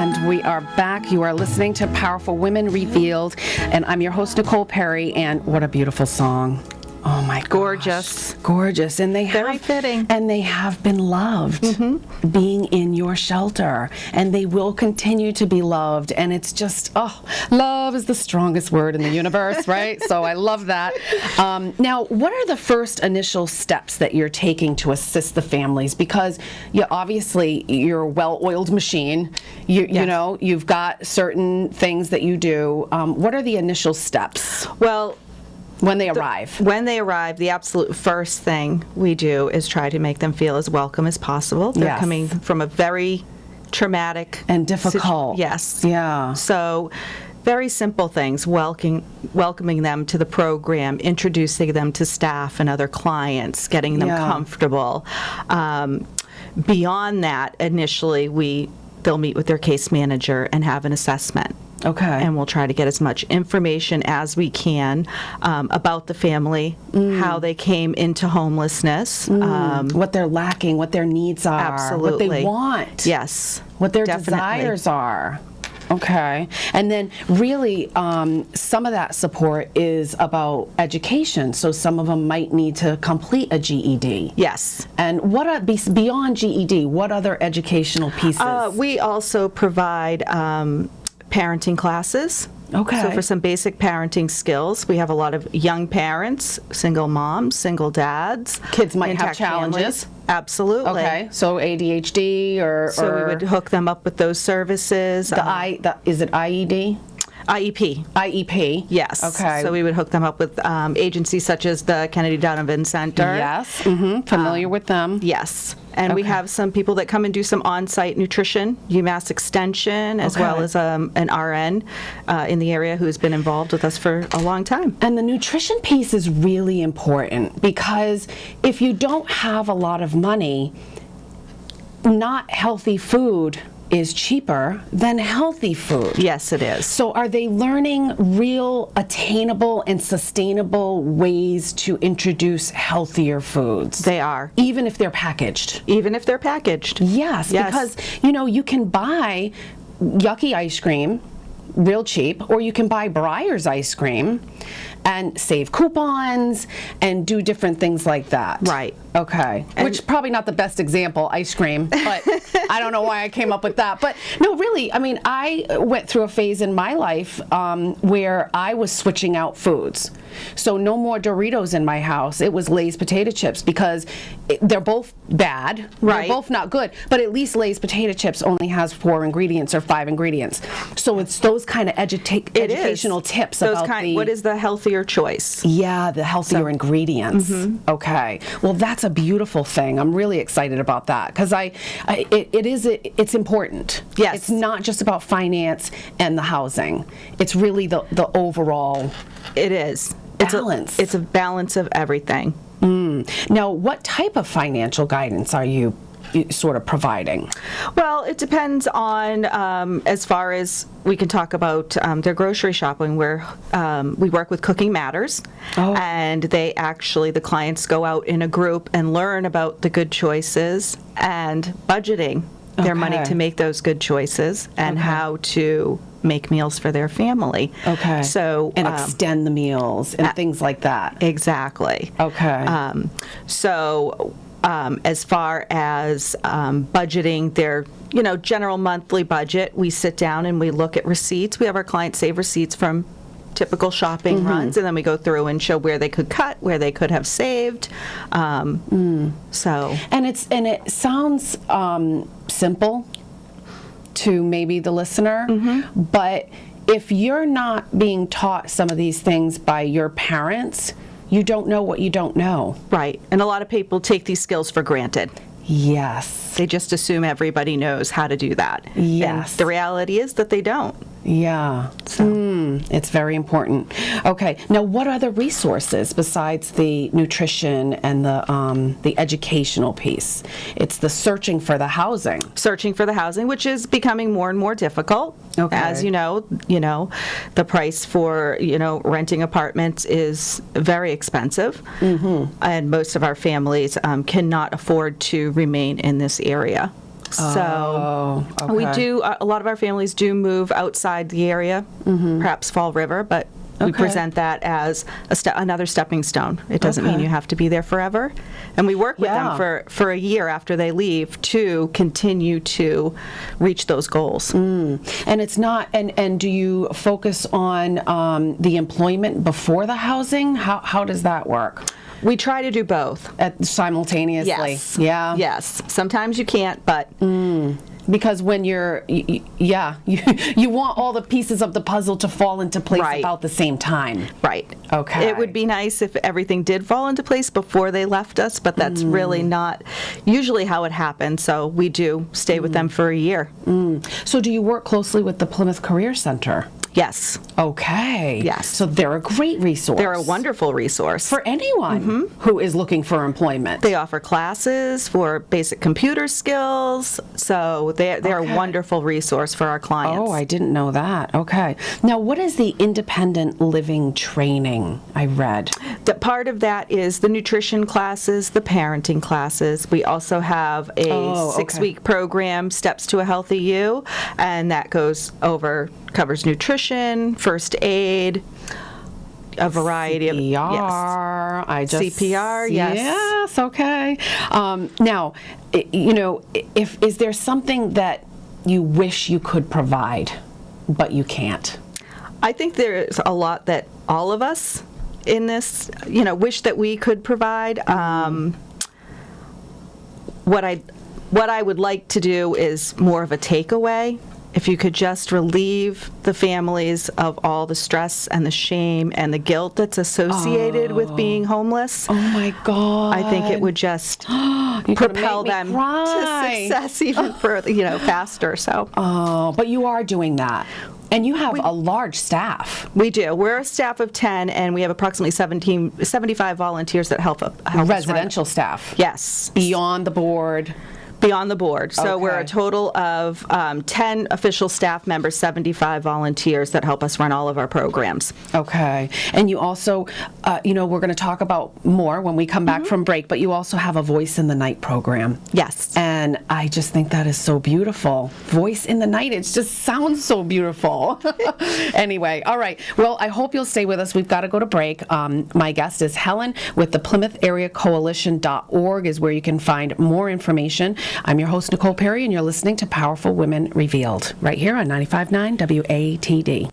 And we are back. You are listening to Powerful Women Revealed, and I'm your host, Nicole Perry, and what a beautiful song. Oh my gosh. Gorgeous. Gorgeous. And they Very fitting. And they have been loved being in your shelter. And they will continue to be loved. And it's just, love is the strongest word in the universe, right? So I love that. Now, what are the first initial steps that you're taking to assist the families? Because you're a well-oiled machine. You know, you've got certain things that you do. What are the initial steps? Well, when they arrive, the absolute first thing we do is try to make them feel as welcome as possible. They're coming from a very traumatic and difficult. Yes. Yeah. So very simple things, welcoming them to the program, introducing them to staff and other clients, getting them comfortable. Beyond that, initially, they'll meet with their case manager and have an assessment. Okay. And we'll try to get as much information as we can about the family, how they came into homelessness. What they're lacking, what their needs are. Absolutely. What they want. Yes. What their Definitely. desires are. Okay. And then really some of that support is about education. So some of them might need to complete a GED. Yes. And beyond GED, what other educational pieces? We also provide parenting classes. Okay. So for some basic parenting skills, we have a lot of young parents, single moms, single dads. Kids might have intact challenges. families. Absolutely. Okay. So ADHD or... So we would hook them up with those services. Is it IED? IEP. IEP. Yes. Okay. So we would hook them up with agencies such as the Kennedy Donovan Center. Yes. Familiar with them. Yes. And we have some people that come and do some on-site nutrition, UMass Extension, as well as an RN in the area who's been involved with us for a long time. And the nutrition piece is really important because if you don't have a lot of money, not healthy food is cheaper than healthy food. Yes, it is. So are they learning real attainable and sustainable ways to introduce healthier foods? They are. Even if they're packaged? Even if they're packaged. Yes, because, you can buy yucky ice cream real cheap, or you can buy Breyer's ice cream and save coupons and do different things like that. Right. Okay. Which probably not the best example, ice cream, but I don't know why I came up with that. But no, really, I mean, I went through a phase in my life where I was switching out foods. So no more Doritos in my house. It was Lay's potato chips because they're both bad. Right. They're both not good. But at least Lay's potato chips only has 4 ingredients or 5 ingredients. So it's those kind of educational tips about what is the healthier choice? Yeah, the healthier ingredients. Okay. Well, that's a beautiful thing. I'm really excited about that because it's important. Yes. It's not just about finance and the housing. It's really the overall. It is. Balance. It's a balance of everything. Now, what type of financial guidance are you sort of providing? Well, it depends on, as far as we can talk about their grocery shopping, where we work with Cooking Matters, and the clients go out in a group and learn about the good choices and budgeting their money to make those good choices and how to make meals for their family. Okay. So and extend the meals and things like that. Exactly. Okay. As far as budgeting their, general monthly budget, we sit down and we look at receipts. We have our clients save receipts from typical shopping runs, and then we go through and show where they could cut, where they could have saved. So. And it sounds simple to maybe the listener, but if you're not being taught some of these things by your parents, you don't know what you don't know. Right. And a lot of people take these skills for granted. Yes. They just assume everybody knows how to do that. Yes. And the reality is that they don't. Yeah. It's very important. Okay. Now, what other resources besides the nutrition and the educational piece? It's the searching for the housing. Searching for the housing, which is becoming more and more difficult. Okay. As you know, the price for, renting apartments is very expensive. And most of our families cannot afford to remain in this area. So we okay. do, a lot of our families do move outside the area, perhaps Fall River, but we Okay. present that as another stepping stone. It doesn't mean Okay. you have to be there forever. And we work with Yeah. them for a year after they leave to continue to reach those goals. And it's not, and do you focus on the employment before the housing? How does that work? We try to do both. Simultaneously? Yes. Yeah. Yes. Sometimes you can't, but Because when you're, you want all the pieces of the puzzle to fall into place Right. about the same time. right. Okay. It would be nice if everything did fall into place before they left us, but that's really not usually how it happens. So we do stay with them for a year. So do you work closely with the Plymouth Career Center? Yes. Okay. Yes. So they're a great resource. They're a wonderful resource. for anyone who is looking for employment. They offer classes for basic computer skills, so they're Okay. a wonderful resource for our clients. Oh, I didn't know that. Okay. Now, what is the independent living training I read? Part of that is the nutrition classes, the parenting classes. We also have a Oh, okay. 6-week program, Steps to a Healthy You, and that covers nutrition, first aid, a variety of CPR. I just CPR, yes. Yes. Okay. Now, is there something that you wish you could provide, but you can't? I think there's a lot that all of us in this, wish that we could provide. What I would like to do is more of a takeaway. If you could just relieve the families of all the stress and the shame and the guilt that's associated with being homeless, Oh my God. I think it would just propel them to success even further, faster. So Oh, but you are doing that. And you have a large staff. we do. We're a staff of 10, and we have approximately 75 volunteers that help us run. Residential staff. Yes. Beyond the board. Beyond the board. So we're a Okay. total of 10 official staff members, 75 volunteers that help us run all of our programs. Okay. And you also, we're going to talk about more when we come back from break, but you also have a Voice in the Night program. Yes. And I just think that is so beautiful. Voice in the Night, it just sounds so beautiful. Anyway, all right. Well, I hope you'll stay with us. We've got to go to break. My guest is Helen with the Plymouth Area Coalition.org is where you can find more information. I'm your host, Nicole Perry, and you're listening to Powerful Women Revealed right here on 95.9 WATD.